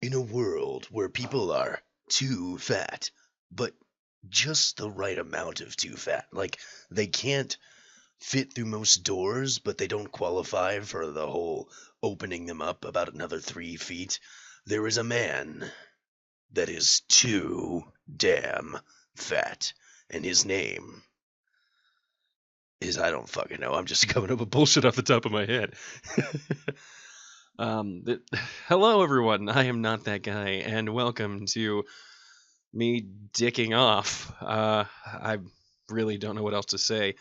In a world where people are too fat, but just the right amount of too fat, like they can't fit through most doors, but they don't qualify for the whole opening them up about another 3 feet, there is a man that is too damn fat, and his name is I don't fucking know. I'm just coming up with bullshit off the top of my head. Hello, everyone. I am not that guy, and welcome to me dicking off. I really don't know what else to say.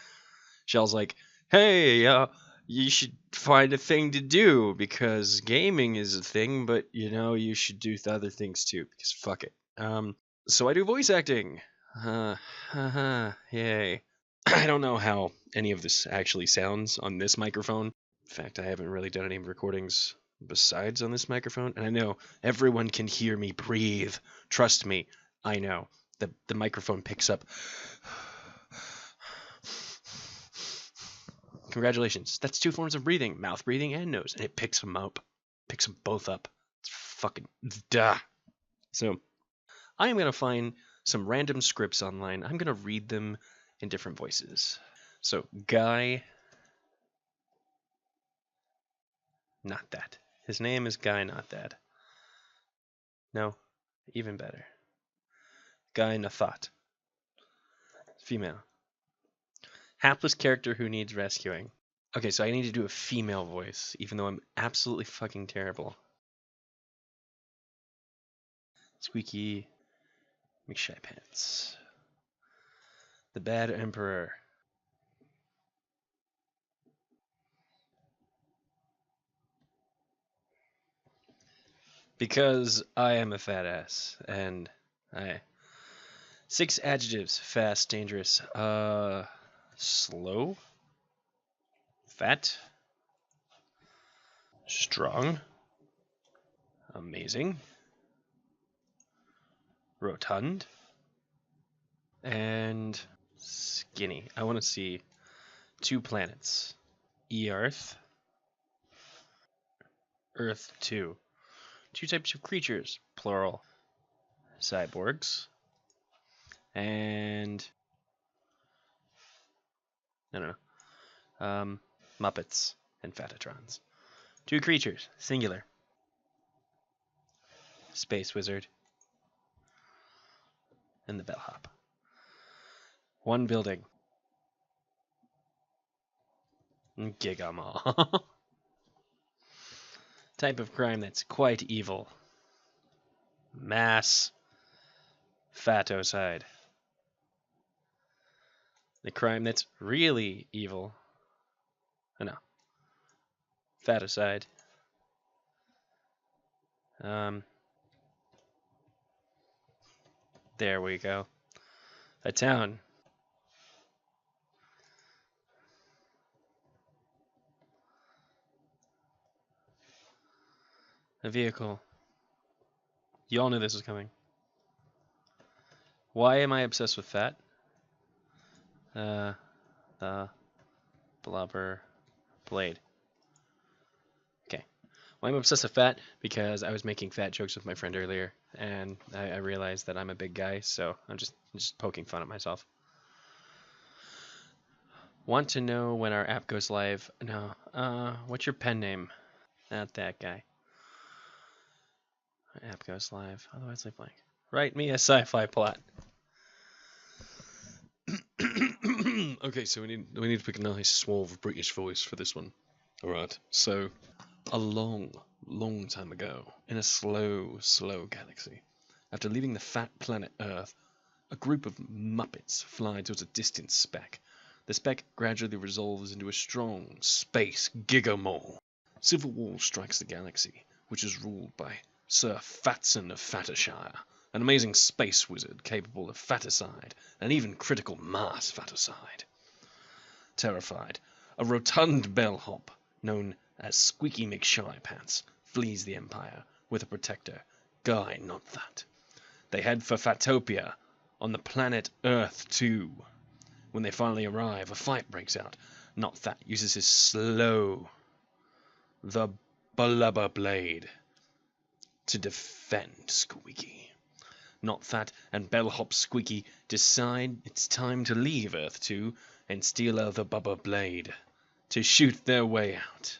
Shell's like, hey, you should find a thing to do because gaming is a thing, but you should do other things too because fuck it. So I do voice acting. Yay. I don't know how any of this actually sounds on this microphone. In fact, I haven't really done any recordings besides on this microphone, and I know everyone can hear me breathe. Trust me, I know. The microphone picks up. Congratulations. That's 2 forms of breathing, mouth breathing and nose, and it picks them up. Picks them both up. It's fucking duh. So, I am going to find some random scripts online. I'm going to read them in different voices. So, Guy. Not that. His name is Guy Not That. No, even better. Guy Nathat. Female. Hapless character who needs rescuing. Okay, so I need to do a female voice, even though I'm absolutely fucking terrible. Squeaky McShy Pants. The Bad Emperor. Because I am a fat ass, and I... 6 adjectives. Fast, dangerous, slow, fat, strong, amazing, rotund, and skinny. I want to see 2 planets. Earth, Earth 2. 2 types of creatures, plural. Cyborgs, and I don't know. Muppets and Fatatrons. 2 creatures, singular. Space Wizard and the Bellhop. 1 building. Gigamall. Type of crime that's quite evil. Mass fatocide. The crime that's really evil. Oh no. Fatocide. There we go. A town. A vehicle. You all knew this was coming. Why am I obsessed with fat? The blubber blade. Okay. Well, I'm obsessed with fat because I was making fat jokes with my friend earlier, and I realized that I'm a big guy, so I'm just poking fun at myself. Want to know when our app goes live? No. What's your pen name? Not that guy. Our app goes live. Otherwise, leave blank. Write me a sci-fi plot. Okay, so we need to pick a nice suave British voice for this one. All right. So, a long time ago, in a slow galaxy, after leaving the fat planet Earth, a group of Muppets fly towards a distant speck. The speck gradually resolves into a strong space gigamall. Civil war strikes the galaxy, which is ruled by Sir Fatson of Fattershire, an amazing space wizard capable of faticide and even critical mass faticide. Terrified, a rotund bellhop known as Squeaky McShy Pants flees the Empire with a protector, Guy Not That. They head for Fatopia on the planet Earth 2. When they finally arrive, a fight breaks out. Not That uses his slow, the blubber blade, to defend Squeaky. Not Fat and Bellhop Squeaky decide it's time to leave Earth 2 and steal out the Bubba Blade to shoot their way out.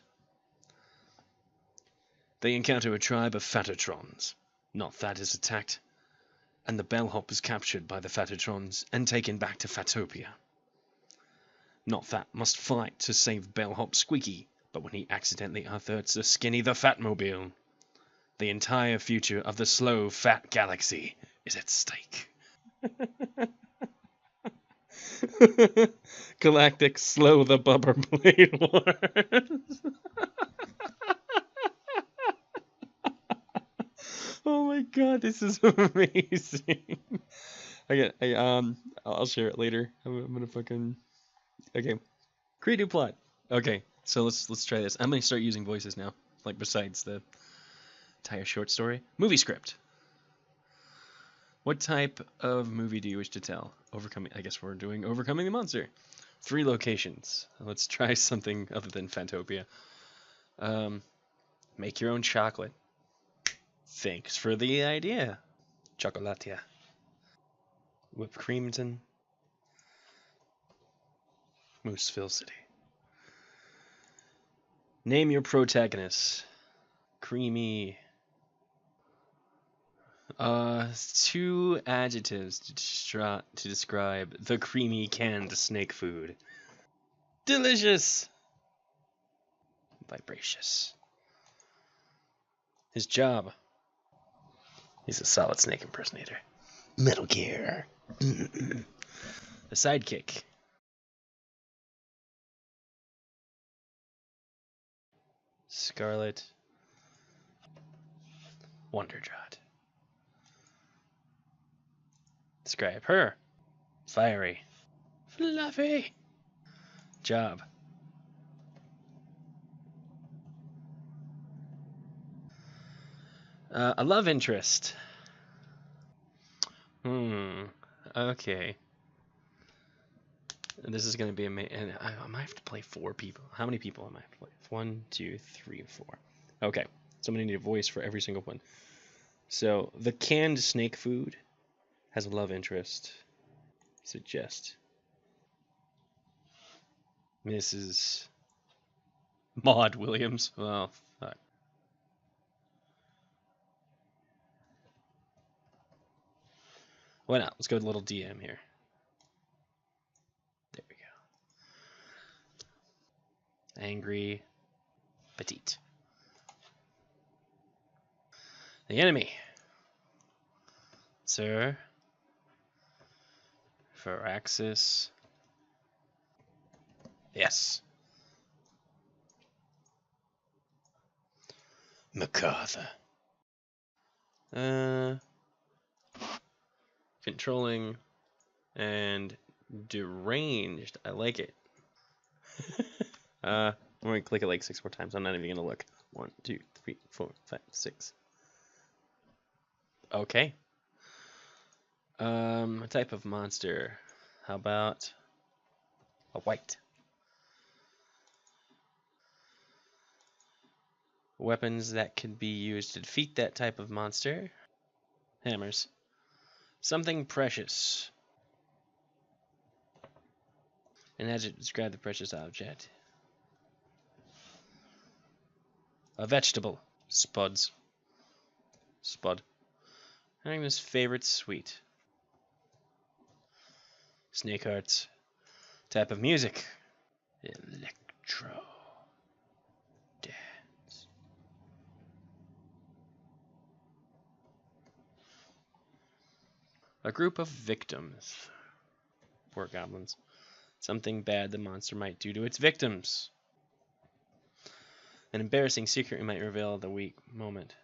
They encounter a tribe of Fatatrons. Not Fat is attacked, and the Bellhop is captured by the Fatatrons and taken back to Fatopia. Not Fat must fight to save Bellhop Squeaky, but when he accidentally unearths the Skinny the Fatmobile, the entire future of the slow fat galaxy is at stake. Galactic Slow the Bubber Blade Wars. Oh my god, this is amazing. I'll share it later. I'm gonna fucking. Okay, create new plot. Okay, so let's try this. I'm gonna start using voices now, like besides the entire short story. Movie script. What type of movie do you wish to tell? Overcoming. I guess we're doing Overcoming the Monster. 3 locations. Let's try something other than Fantopia. Make your own chocolate. Thanks for the idea. Chocolatia. Whipped Creamton. Mooseville City. Name your protagonist. Creamy. 2 adjectives to describe the creamy canned snake food. Delicious. Vibracious. His job. He's a solid snake impersonator. Metal Gear. The sidekick. Scarlet. Wonderdrot. Describe her. Fiery. Fluffy. Job. A love interest. Okay. This is going to be amazing. I might have to play 4 people. How many people am I to play? 1, 2, 3, 4. Okay. So I'm going to need a voice for every single one. So, the canned snake food has a love interest. Suggest. Mrs. Maud Williams. Well, fuck. Why not? Let's go with a little DM here. There we go. Angry. Petite. The enemy. Sir. Firaxis. Yes. MacArthur. Controlling and deranged. I like it. I'm going to click it like 6 more times. I'm not even going to look. 1, 2, 3, 4, 5, 6. Okay. A type of monster. How about a white? Weapons that can be used to defeat that type of monster. Hammers. Something precious. An adjective to describe the precious object. A vegetable. Spuds. Spud. Agnes' favorite sweet. Snake hearts. Type of music. Electro. Dance. A group of victims. Poor goblins. Something bad the monster might do to its victims. An embarrassing secret we might reveal at the weak moment.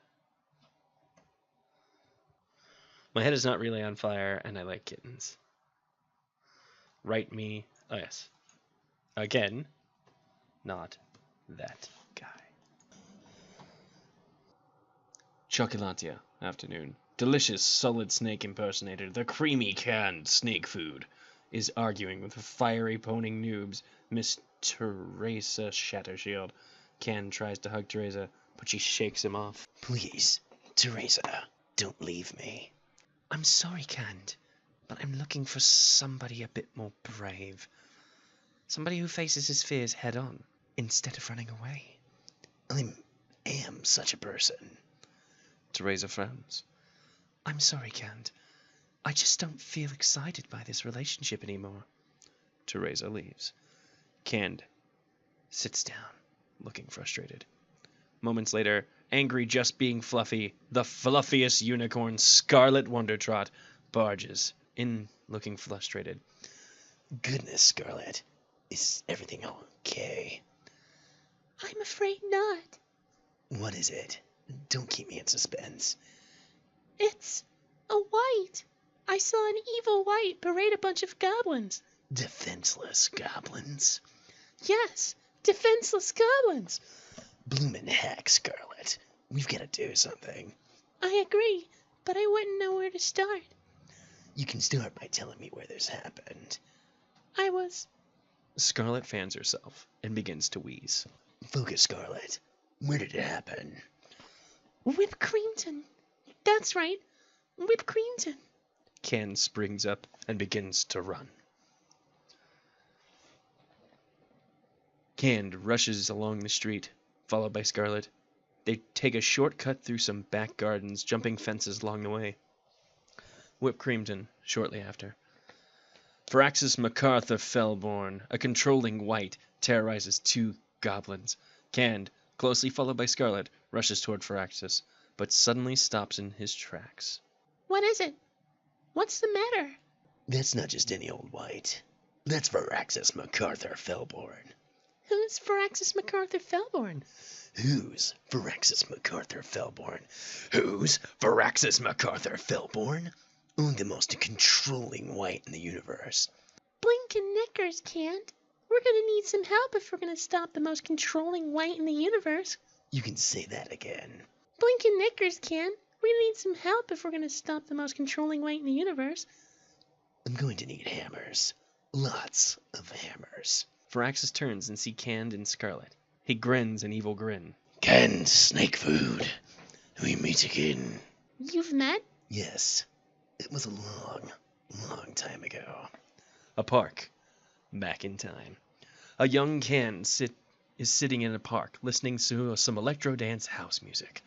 My head is not really on fire, and I like kittens. Write me. Oh, yes. Again, not that guy. Chocolatia, afternoon. Delicious, solid snake impersonator, the creamy canned snake food, is arguing with the fiery poning noobs, Miss Teresa Shattershield. Ken tries to hug Teresa, but she shakes him off. Please, Teresa, don't leave me. I'm sorry, Cand, but I'm looking for somebody a bit more brave. Somebody who faces his fears head on, instead of running away. I am such a person. Teresa frowns. I'm sorry, Cand. I just don't feel excited by this relationship anymore. Teresa leaves. Cand sits down, looking frustrated. Moments later, angry just being fluffy, the fluffiest unicorn, Scarlet Wondertrot, barges in, looking frustrated. Goodness, Scarlet. Is everything okay? I'm afraid not. What is it? Don't keep me in suspense. It's a white. I saw an evil white berate a bunch of goblins. Defenseless goblins? Yes, defenseless goblins. Bloomin' heck, Scarlet. We've got to do something. I agree, but I wouldn't know where to start. You can start by telling me where this happened. I was... Scarlet fans herself and begins to wheeze. Focus, Scarlet. Where did it happen? Whip Creamton. That's right, Whip Creamton. Cand springs up and begins to run. Cand rushes along the street, followed by Scarlet. They take a shortcut through some back gardens, jumping fences along the way. Whip Creamton, shortly after. Firaxis MacArthur Fellborn, a controlling wight, terrorizes two goblins. Cand, closely followed by Scarlet, rushes toward Firaxis, but suddenly stops in his tracks. What is it? What's the matter? That's not just any old white. That's Firaxis MacArthur Fellborn. Who's Firaxis MacArthur Fellborn? Who's Firaxis MacArthur Fellborn? Who's Firaxis MacArthur Fellborn? Only the most controlling white in the universe. Blink and knickers, Cand. We're gonna need some help if we're gonna stop the most controlling white in the universe. You can say that again. Blink and knickers, Cand. We're gonna need some help if we're gonna stop the most controlling white in the universe. I'm going to need hammers. Lots of hammers. Firaxis turns and sees Cand and Scarlet. He grins an evil grin. Canned snake food. We meet again. You've met? Yes. It was a long, long time ago. A park. Back in time. A young Cand is sitting in a park, listening to some electro dance house music.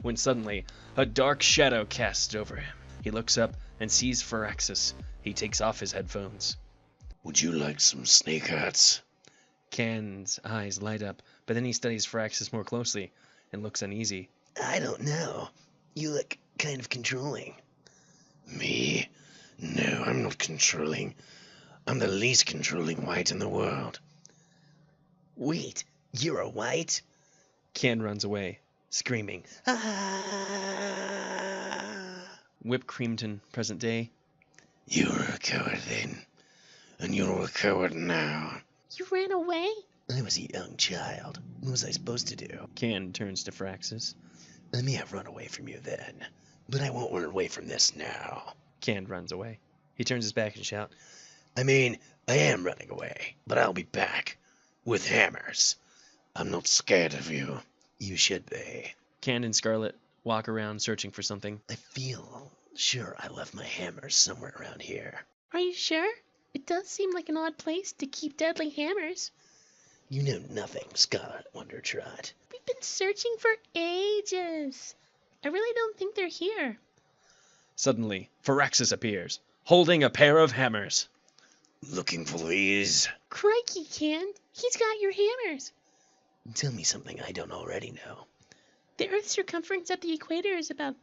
When suddenly, a dark shadow casts over him. He looks up and sees Firaxis. He takes off his headphones. Would you like some snake hearts? Cand's eyes light up, but then he studies Firaxis more closely and looks uneasy. I don't know. You look kind of controlling. Me? No, I'm not controlling. I'm the least controlling white in the world. Wait, you're a white? Cand runs away, screaming. Ah! Whip Creamton, present day. You were a coward then, and you're a coward now. You ran away? I was a young child. What was I supposed to do? Cand turns to Firaxis. I may have run away from you then, but I won't run away from this now. Cand runs away. He turns his back and shouts. I mean, I am running away, but I'll be back. With hammers. I'm not scared of you. You should be. Cand and Scarlet walk around searching for something. I feel sure I left my hammers somewhere around here. Are you sure? It does seem like an odd place to keep deadly hammers. You know nothing, Scarlet Wondertrot. We've been searching for ages. I really don't think they're here. Suddenly, Firaxis appears, holding a pair of hammers. Looking for these? Crikey, Cand. He's got your hammers. Tell me something I don't already know. The Earth's circumference at the equator is about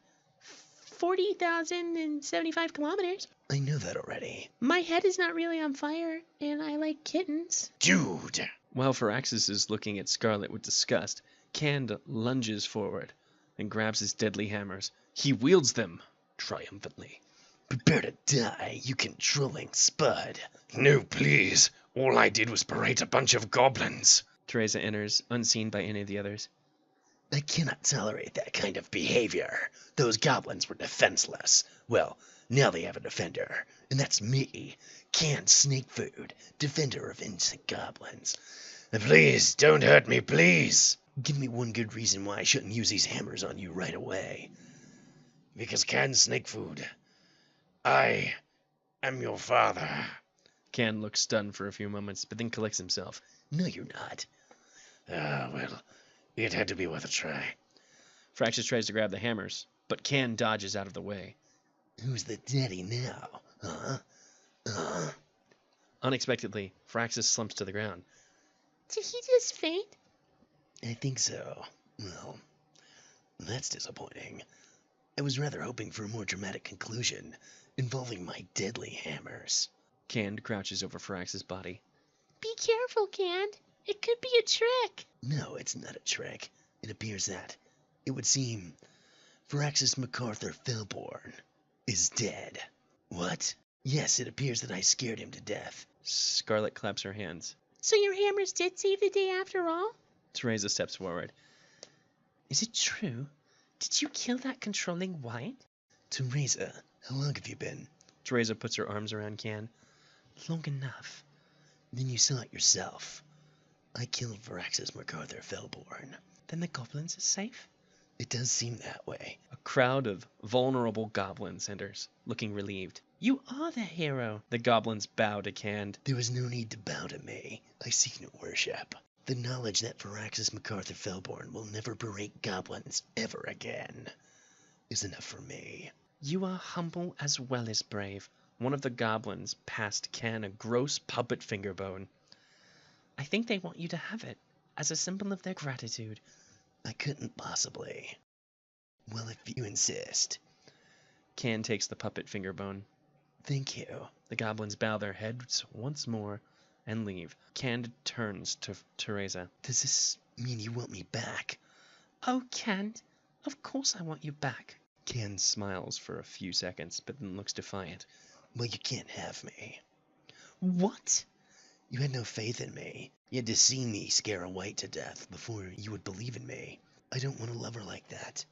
40,075 kilometers. I know that already. My head is not really on fire, and I like kittens. Dude! While Firaxis is looking at Scarlet with disgust, Cand lunges forward and grabs his deadly hammers. He wields them triumphantly. Prepare to die, you controlling spud. No, please. All I did was berate a bunch of goblins. Teresa enters, unseen by any of the others. I cannot tolerate that kind of behavior. Those goblins were defenseless. Well, now they have a defender, and that's me. Canned snake food, defender of innocent goblins. Please, don't hurt me, please. Give me one good reason why I shouldn't use these hammers on you right away. Because canned snake food. I am your father. Can looks stunned for a few moments, but then collects himself. No, you're not. Ah, well, it had to be worth a try. Fraxus tries to grab the hammers, but Can dodges out of the way. Who's the daddy now? Huh? Unexpectedly, Fraxus slumps to the ground. Did he just faint? I think so. Well, that's disappointing. I was rather hoping for a more dramatic conclusion involving my deadly hammers. Can crouches over Fraxus' body. Be careful, Cand. It could be a trick. No, it's not a trick. It appears that, it would seem, Firaxis MacArthur Felborn is dead. What? Yes, it appears that I scared him to death. Scarlet claps her hands. So your hammers did save the day after all? Teresa steps forward. Is it true? Did you kill that controlling white? Teresa, how long have you been? Teresa puts her arms around Can. Long enough. Then you saw it yourself. I killed Firaxis MacArthur Felborn. Then the goblins are safe? It does seem that way. A crowd of vulnerable goblins enters, looking relieved. You are the hero. The goblins bow to Can. There was no need to bow to me. I seek no worship. The knowledge that Firaxis MacArthur Felborn will never berate goblins ever again is enough for me. You are humble as well as brave. One of the goblins passed Can a gross puppet finger bone. I think they want you to have it, as a symbol of their gratitude. I couldn't possibly. Well, if you insist. Can takes the puppet finger bone. Thank you. The goblins bow their heads once more and leave. Can turns to Teresa. Does this mean you want me back? Oh, Can, of course I want you back. Can Smiles for a few seconds, but then looks defiant. Well, you can't have me. What? You had no faith in me. You had to see me scare a white to death before you would believe in me. I don't want a lover like that.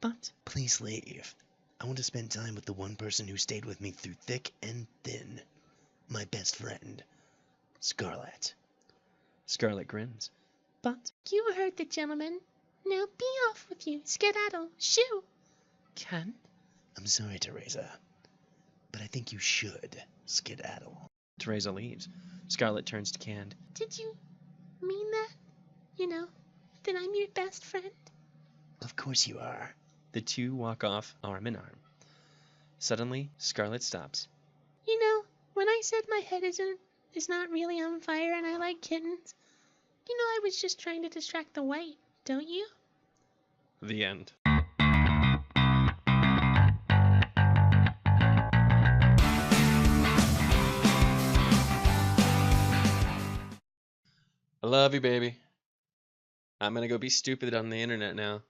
But please leave. I want to spend time with the one person who stayed with me through thick and thin. My best friend, Scarlet. Scarlet grins. But you heard the gentleman. Now be off with you. Skedaddle. Shoo. Can? I'm sorry, Teresa. But I think you should skedaddle. Teresa leaves. Scarlet turns to Can. Did you mean that? You know, that I'm your best friend? Of course you are. The two walk off arm in arm. Suddenly, Scarlet stops. You know, when I said my head is not really on fire and I like kittens, you know I was just trying to distract the white, don't you? The end. I love you, baby. I'm gonna go be stupid on the internet now.